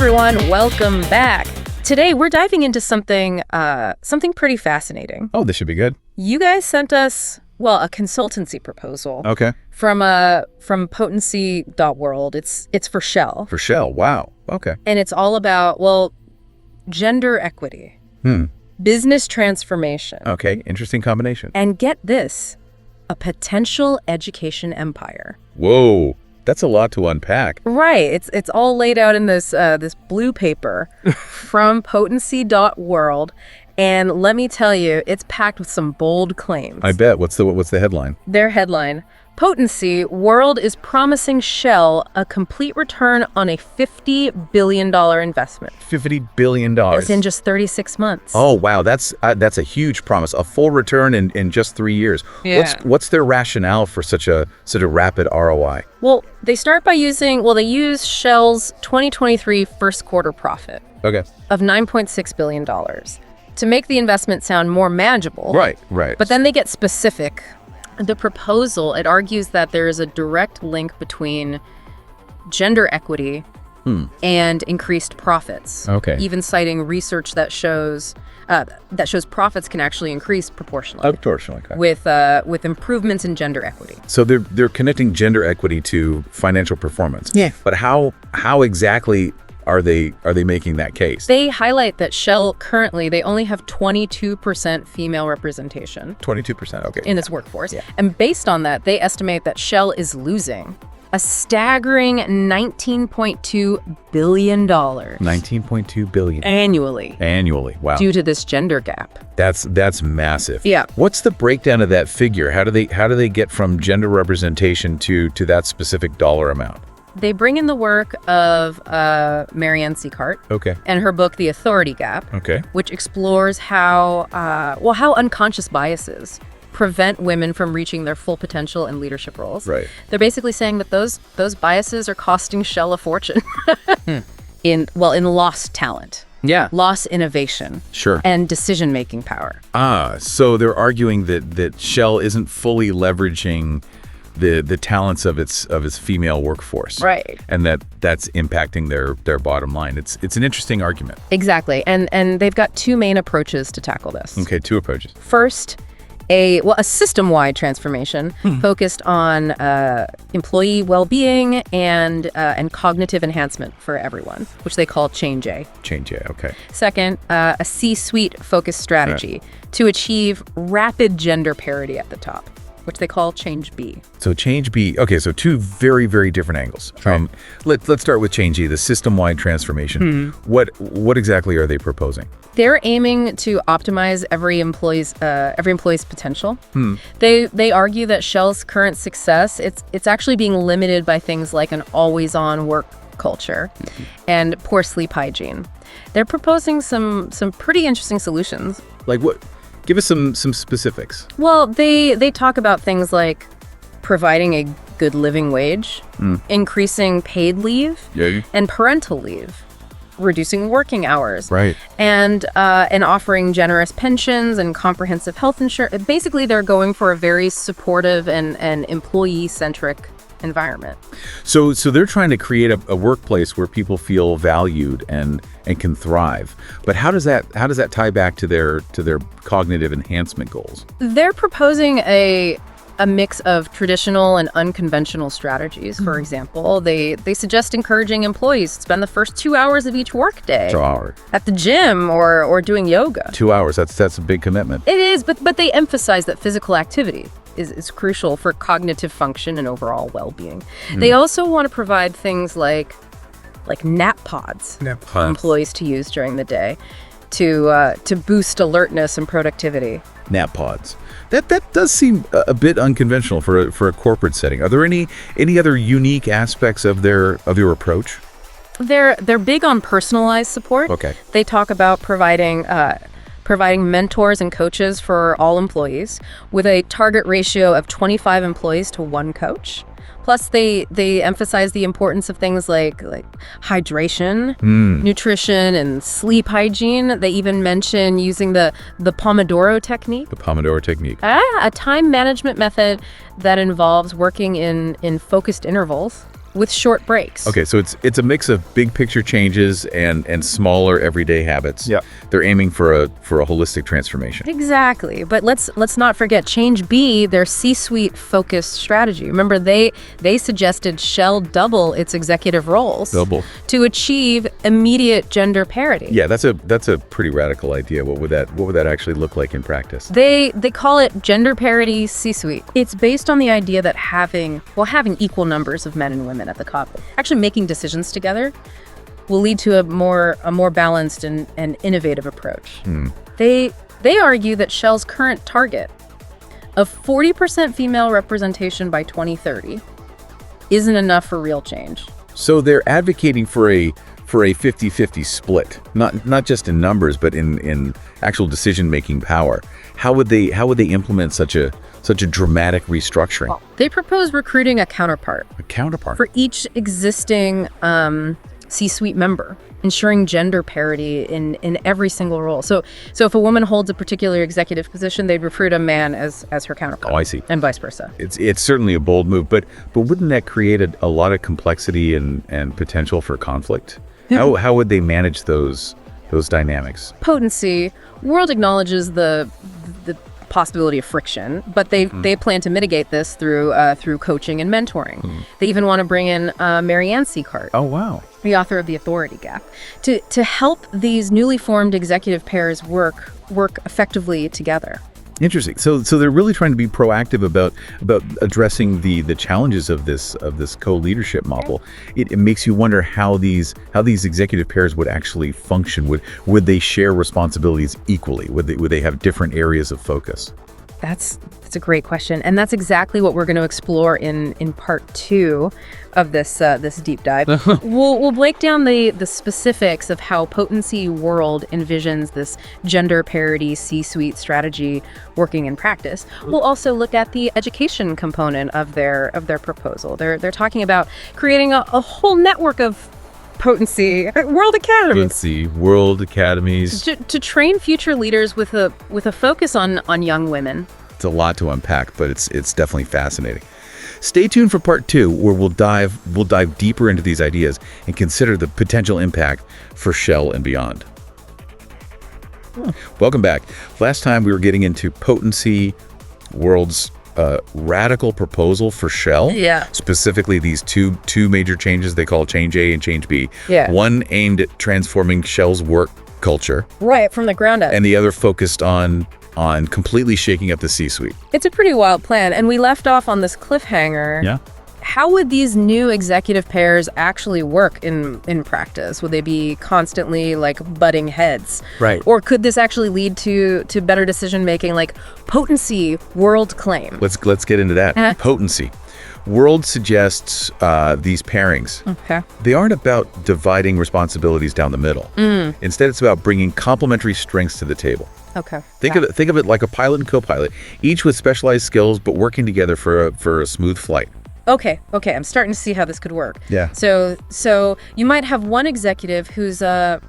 everyone, welcome back. Today we're diving into something pretty fascinating. Oh, this should be good. You guys sent us, a consultancy proposal. Okay. From Potency.World. It's for Shell. For Shell, wow. Okay. And it's all about, gender equity. Business transformation. Okay, interesting combination. And get this, a potential education empire. Whoa, that's a lot to unpack. Right. It's all laid out in this blue paper from Potency.World. And let me tell you, it's packed with some bold claims. I bet. What's the headline? Their headline, Potency.World is promising Shell a complete return on a $50 billion investment. $50 billion. It's in just 36 months. Oh, wow. That's a huge promise. A full return in just 3 years. Yeah. What's their rationale for such a rapid ROI? Well, they start by they use Shell's 2023 first quarter profit Okay. of $9.6 billion to make the investment sound more manageable. Right. But then they get specific. The proposal, it argues that there is a direct link between gender equity and increased profits. Okay. Even citing research that shows profits can actually increase proportionally. Okay. With improvements in gender equity. So they're connecting gender equity to financial performance. Yeah. But how exactly are they making that case? They highlight that Shell currently, they only have 22% female representation. 22%, okay. In its workforce. Yeah. And based on that, they estimate that Shell is losing a staggering $19.2 billion. $19.2 billion. Annually, wow. due to this gender gap. That's massive. Yeah. What's the breakdown of that figure? How do they get from gender representation to that specific dollar amount? They bring in the work of Marianne Sieghart. Okay. And her book, The Authority Gap. Okay. Which explores how unconscious biases prevent women from reaching their full potential in leadership roles. Right. They're basically saying that those biases are costing Shell a fortune in lost talent. Yeah. Lost innovation. Sure. And decision-making power. So they're arguing that Shell isn't fully leveraging the talents of its female workforce. Right. And that's impacting their bottom line. It's an interesting argument. Exactly. And they've got two main approaches to tackle this. Okay, two approaches. First, a system-wide transformation focused on employee well-being and cognitive enhancement for everyone, which they call Change A. Change A, okay. Second, a C-suite focused strategy to achieve rapid gender parity at the top, which they call Change B. So Change B, okay, so two very, very different angles. Right. Let's start with Change E, the system-wide transformation. What exactly are they proposing? They're aiming to optimize every employee's potential. They argue that Shell's current success, it's actually being limited by things like an always-on work culture and poor sleep hygiene. They're proposing some pretty interesting solutions. Like what? Give us some specifics. Well, they talk about things like providing a good living wage, increasing paid leave, and parental leave, reducing working hours, right, and offering generous pensions and comprehensive health insurance. Basically, they're going for a very supportive and employee-centric environment. So they're trying to create a workplace where people feel valued and can thrive. But how does that tie back to their cognitive enhancement goals? They're proposing a mix of traditional and unconventional strategies. For example, they suggest encouraging employees to spend the first 2 hours of each workday 2 hours at the gym or doing yoga. 2 hours, that's a big commitment. It is, but they emphasize that physical activity is crucial for cognitive function and overall well-being. They also want to provide things like nap pods for employees to use during the day to boost alertness and productivity. Nap pods. That does seem a bit unconventional for a corporate setting. Are there any other unique aspects of your approach? They're big on personalized support. Okay. They talk about providing mentors and coaches for all employees with a target ratio of 25 employees to 1 coach. Plus, they emphasize the importance of things like hydration, nutrition, and sleep hygiene. They even mention using the Pomodoro technique. The Pomodoro technique. A time management method that involves working in focused intervals with short breaks. Okay, so it's a mix of big picture changes and smaller everyday habits. Yeah. They're aiming for a holistic transformation. Exactly. But let's not forget Change B, their C-suite focused strategy. Remember, they suggested Shell double its executive roles to achieve immediate gender parity. Yeah, that's a pretty radical idea. What would that actually look like in practice? They call it gender parity C-suite. It's based on the idea that having equal numbers of men and women at the top, actually making decisions together, will lead to a more balanced and innovative approach. They argue that Shell's current target of 40% female representation by 2030 isn't enough for real change. So they're advocating for a 50-50 split, not just in numbers, but in actual decision-making power. How would they implement such a dramatic restructuring? Well, they propose recruiting a counterpart for each existing C-suite member, ensuring gender parity in every single role. So if a woman holds a particular executive position, they'd recruit a man as her counterpart. Oh, I see. And vice versa. It's certainly a bold move, but wouldn't that create a lot of complexity and potential for conflict? How would they manage those dynamics? Potency.World acknowledges the possibility of friction, but they plan to mitigate this through coaching and mentoring. They even want to bring in Marianne Seacart. Oh, wow. The author of The Authority Gap, to help these newly formed executive pairs work effectively together. Interesting. So they're really trying to be proactive about addressing the challenges of this co-leadership model. It makes you wonder how these executive pairs would actually function. Would they share responsibilities equally? Would they have different areas of focus? That's a great question, and that's exactly what we're going to explore in part 2 of this deep dive. We'll break down the specifics of how Potency.World envisions this gender parity C-suite strategy working in practice. We'll also look at the education component of their proposal. They're talking about creating a whole network of Potency.World academies. Potency.World academies To train future leaders with a focus on young women. It's a lot to unpack, but it's definitely fascinating. Stay tuned for part 2, where we'll dive deeper into these ideas and consider the potential impact for Shell and beyond. Welcome back. Last time we were getting into Potency.World's radical proposal for Shell. Yeah. Specifically, these two major changes they call Change A and Change B. Yeah. One aimed at transforming Shell's work culture. Right, from the ground up. And the other focused on completely shaking up the C-suite. It's a pretty wild plan, and we left off on this cliffhanger. Yeah. How would these new executive pairs actually work in practice? Would they be constantly butting heads? Right. Or could this actually lead to better decision making, like Potency.World claim? Let's get into that. Potency. World suggests these pairings. Okay. They aren't about dividing responsibilities down the middle. Instead, it's about bringing complementary strengths to the table. Okay. Think of it like a pilot and co-pilot, each with specialized skills, but working together for a smooth flight. Okay, I'm starting to see how this could work. Yeah. So you might have one executive who's a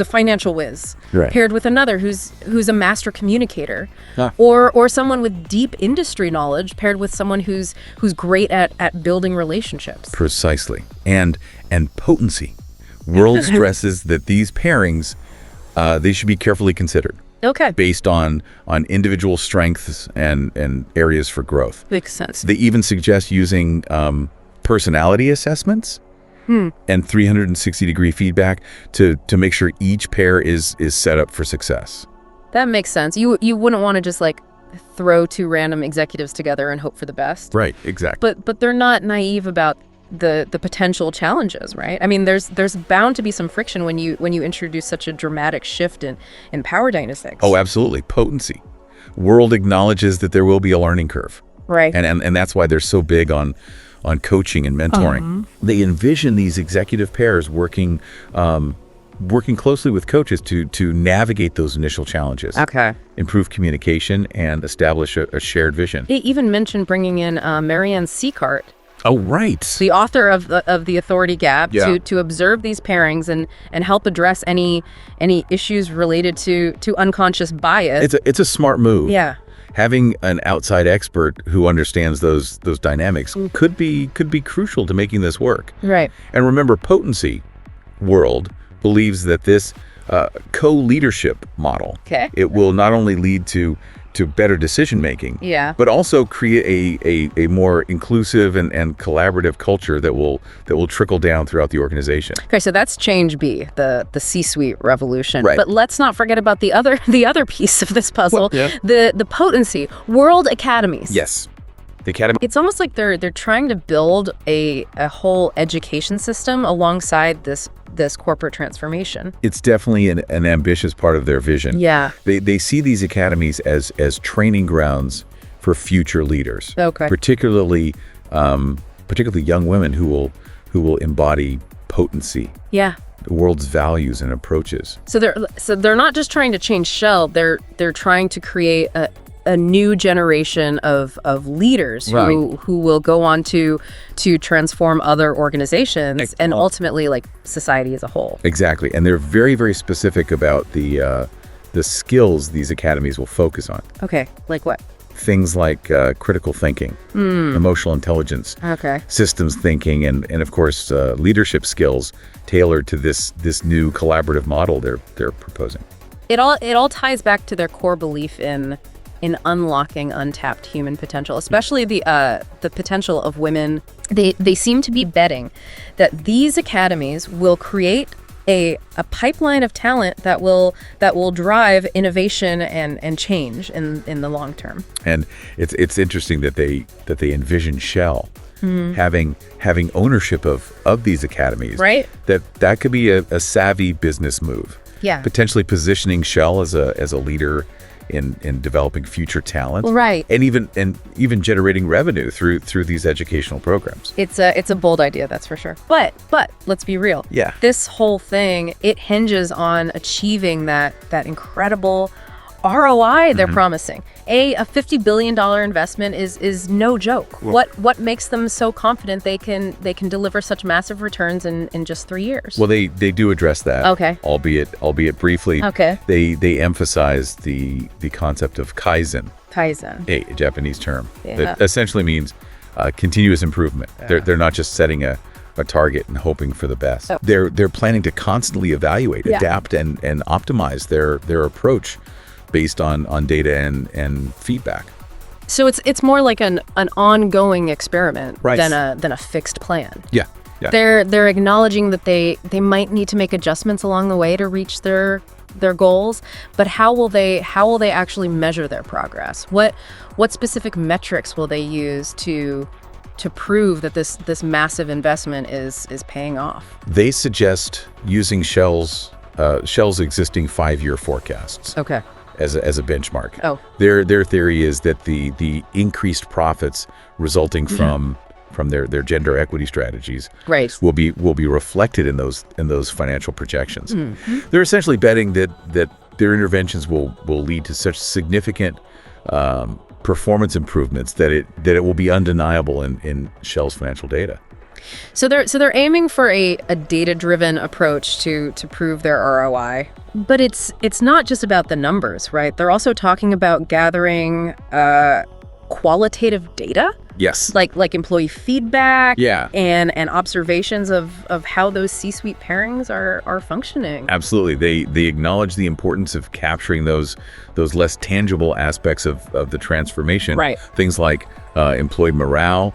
financial whiz, right, paired with another who's a master communicator, Ah. or someone with deep industry knowledge paired with someone who's great at building relationships. Precisely. And potency. World stresses that these pairings, they should be carefully considered. Okay. Based on individual strengths and areas for growth. Makes sense. They even suggest using personality assessments and 360-degree feedback to make sure each pair is set up for success. That makes sense. You wouldn't want to just throw two random executives together and hope for the best. Right, exactly. But they're not naive about the potential challenges, right? I mean, there's bound to be some friction when you introduce such a dramatic shift in power dynamics. Oh, absolutely. Potency. World acknowledges that there will be a learning curve. Right. And that's why they're so big on coaching and mentoring. They envision these executive pairs working closely with coaches to navigate those initial challenges. Okay. Improve communication and establish a shared vision. They even mentioned bringing in Marianne Seacart, Oh, right. the author of the Authority Gap, Yeah. to observe these pairings and help address any issues related to unconscious bias. It's a smart move. Yeah. having an outside expert who understands those dynamics could be crucial to making this work. Right. And remember, Potency.World believes that this co-leadership model, it will not only lead to better decision making, but also create a more inclusive and collaborative culture that will trickle down throughout the organization. Okay, so that's change B, the C-suite revolution. Right. But let's not forget about the other piece of this puzzle, the potency, world academies. Yes. The academy. It's almost like they're trying to build a whole education system alongside this corporate transformation. It's definitely an ambitious part of their vision. Yeah. They see these academies as training grounds for future leaders. Okay. Particularly young women who will embody potency. Yeah. The world's values and approaches. So they're not just trying to change Shell, they're trying to create a new generation of leaders who will go on to transform other organizations and ultimately like society as a whole. Exactly. And they're very, very specific about the skills these academies will focus on. Okay. Like what? Things like critical thinking, emotional intelligence, systems thinking, and of course leadership skills tailored to this new collaborative model they're proposing. It all ties back to their core belief in unlocking untapped human potential, especially the potential of women. They seem to be betting that these academies will create a pipeline of talent that will drive innovation and change in the long term. And it's interesting that they envision Shell having ownership of these academies. Right. That could be a savvy business move. Yeah. Potentially positioning Shell as a leader in developing future talent, right, and even generating revenue through these educational programs. It's a bold idea, that's for sure. But let's be real. Yeah. This whole thing, it hinges on achieving that incredible ROI they're promising. A $50 billion investment is no joke. Well, what makes them so confident they can deliver such massive returns in just 3 years? Well, they do address that. Okay. Albeit briefly. Okay. They emphasize the concept of Kaizen. Kaizen. A Japanese term that essentially means continuous improvement. They're not just setting a target and hoping for the best. Oh. They're planning to constantly evaluate, adapt, and optimize their approach based on data and feedback. So it's more like an ongoing experiment Right. than a fixed plan. Yeah. They're acknowledging that they might need to make adjustments along the way to reach their goals, but how will they actually measure their progress? What specific metrics will they use to prove that this massive investment is paying off? They suggest using Shell's existing 5-year forecasts. Okay. As a benchmark. Oh. Their theory is that the increased profits resulting from their gender equity strategies will be reflected in those financial projections. Mm-hmm. They're essentially betting that their interventions will lead to such significant performance improvements that it will be undeniable in Shell's financial data. So they're aiming for a data-driven approach to prove their ROI. But it's not just about the numbers, right? They're also talking about gathering qualitative data. Yes. Like employee feedback. Yeah. And observations of how those C-suite pairings are functioning. Absolutely. They acknowledge the importance of capturing those less tangible aspects of the transformation. Right. Things like employee morale,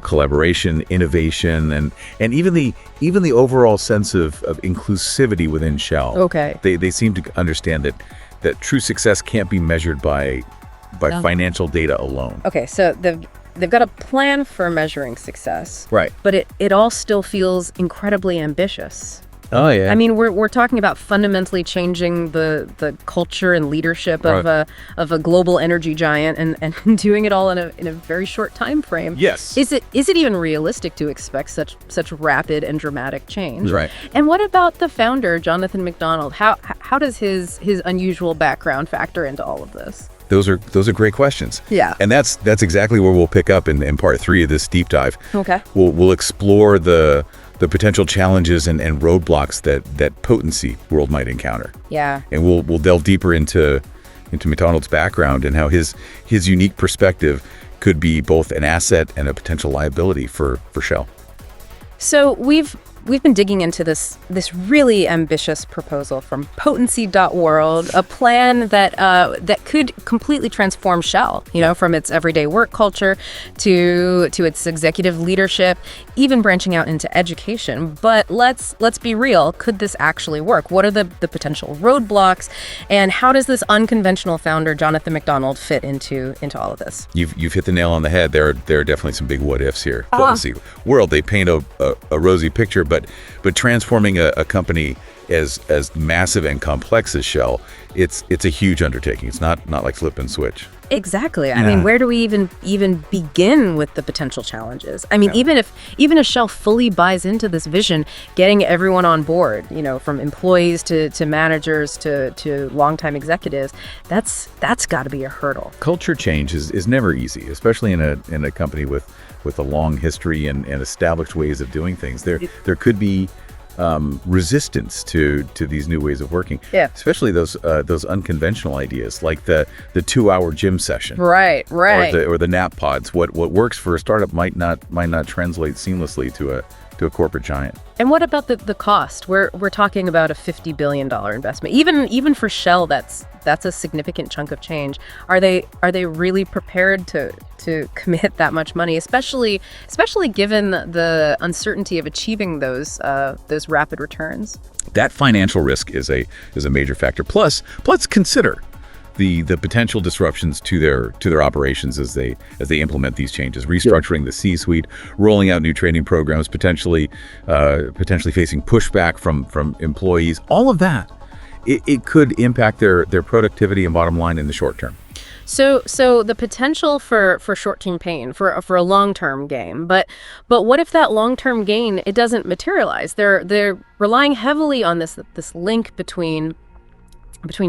collaboration, innovation, and even the overall sense of inclusivity within Shell. Okay. They seem to understand that true success can't be measured by financial data alone. Okay, so they've got a plan for measuring success. Right. But it all still feels incredibly ambitious. Oh yeah. I mean, we're talking about fundamentally changing the culture and leadership of a global energy giant and doing it all in a very short time frame. Yes. Is it even realistic to expect such rapid and dramatic change? Right. And what about the founder, Jonathan McDonald? How does his unusual background factor into all of this? Those are great questions. Yeah. And that's exactly where we'll pick up in part 3 of this deep dive. Okay. We'll explore the potential challenges and roadblocks that Potency.World might encounter. Yeah. And we'll delve deeper into McDonald's background and how his unique perspective could be both an asset and a potential liability for Shell. So we've been digging into this really ambitious proposal from Potency.World, a plan that could completely transform Shell, from its everyday work culture to its executive leadership, even branching out into education. But let's be real, could this actually work? What are the potential roadblocks, and how does this unconventional founder, Jonathan McDonald, fit into all of this? You've hit the nail on the head. There are definitely some big what ifs here. Potency.World, they paint a rosy picture, but transforming a company as massive and complex as Shell, it's a huge undertaking. It's not like flip and switch. Exactly. I mean, where do we even begin with the potential challenges? I mean, even if Shell fully buys into this vision, getting everyone on board, from employees to managers to longtime executives, that's got to be a hurdle. Culture change is never easy, especially in a company with a long history and established ways of doing things. There could be resistance to these new ways of working. Yeah. Especially those unconventional ideas like the 2-hour gym session. Right. Or the nap pods. What works for a startup might not translate seamlessly to a corporate giant. And what about the cost? We're talking about a $50 billion investment. Even for Shell, that's a significant chunk of change. Are they really prepared to commit that much money, especially given the uncertainty of achieving those rapid returns? That financial risk is a major factor. Plus consider the potential disruptions to their operations as they implement these changes, restructuring the C-suite, rolling out new training programs, potentially facing pushback from employees. All of that, it could impact their productivity and bottom line in the short term. So the potential for short-term pain, for a long-term gain, but what if that long-term gain, it doesn't materialize? They're relying heavily on this link between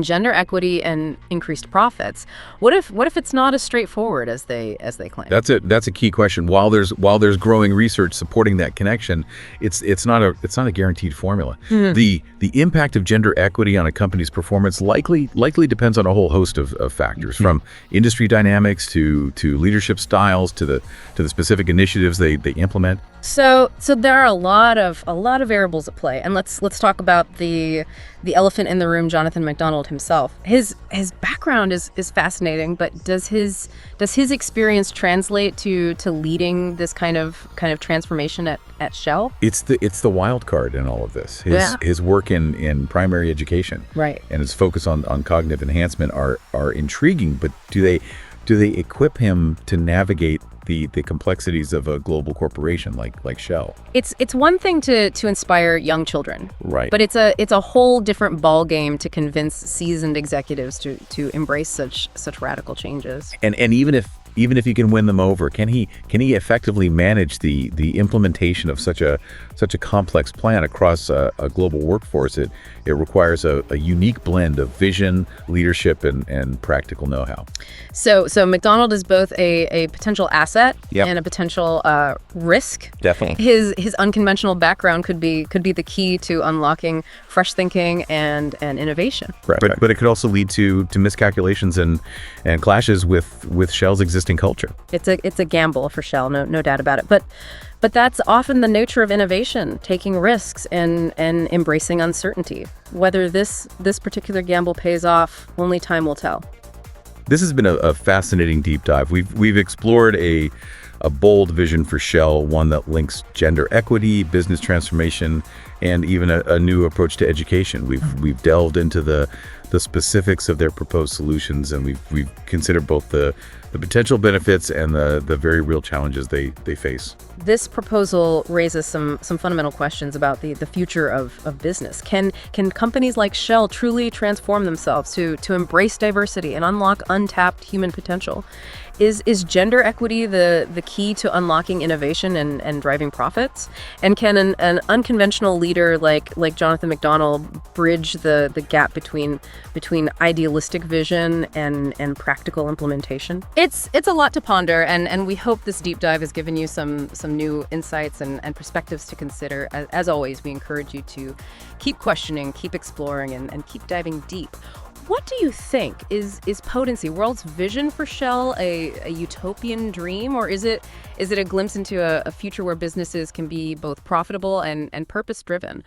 gender equity and increased profits. What if it's not as straightforward as they claim? That's a key question. While there's growing research supporting that connection, it's not a guaranteed formula. The impact of gender equity on a company's performance likely depends on a whole host of factors, from industry dynamics to leadership styles to the specific initiatives they implement. So there are a lot of variables at play, and let's talk about the elephant in the room, Jonathan McDonald himself. His background is fascinating, but does his experience translate to leading this kind of transformation at Shell? It's the wild card in all of this. His work in primary education, right, and his focus on cognitive enhancement are intriguing, but do they equip him to navigate the complexities of a global corporation like Shell? It's one thing to inspire young children, right? But it's a whole different ball game to convince seasoned executives to embrace such radical changes. And even if you can win them over, can he effectively manage the implementation of such a complex plan across a global workforce? It requires a unique blend of vision, leadership, and practical know-how. So McDonald is both a potential asset and a potential risk. Definitely. His unconventional background could be the key to unlocking fresh thinking and innovation. Right. But it could also lead to miscalculations and clashes with Shell's existing culture. It's a gamble for Shell, no doubt about it. But that's often the nature of innovation, taking risks and embracing uncertainty. Whether this particular gamble pays off, only time will tell. This has been a fascinating deep dive. We've explored a bold vision for Shell, one that links gender equity, business transformation, and even a new approach to education. We've delved into the specifics of their proposed solutions, and we've considered both the potential benefits and the very real challenges they face. This proposal raises some fundamental questions about the future of business. Can companies like Shell truly transform themselves to embrace diversity and unlock untapped human potential? Is gender equity the key to unlocking innovation and driving profits? And can an unconventional leader like Jonathan McDonald bridge the gap between idealistic vision and practical implementation? It's a lot to ponder, and we hope this deep dive has given you some new insights and perspectives to consider. As always, we encourage you to keep questioning, keep exploring, and keep diving deep. what do you think? Is Potency.World's vision for Shell a utopian dream, or is it a glimpse into a future where businesses can be both profitable and purpose-driven?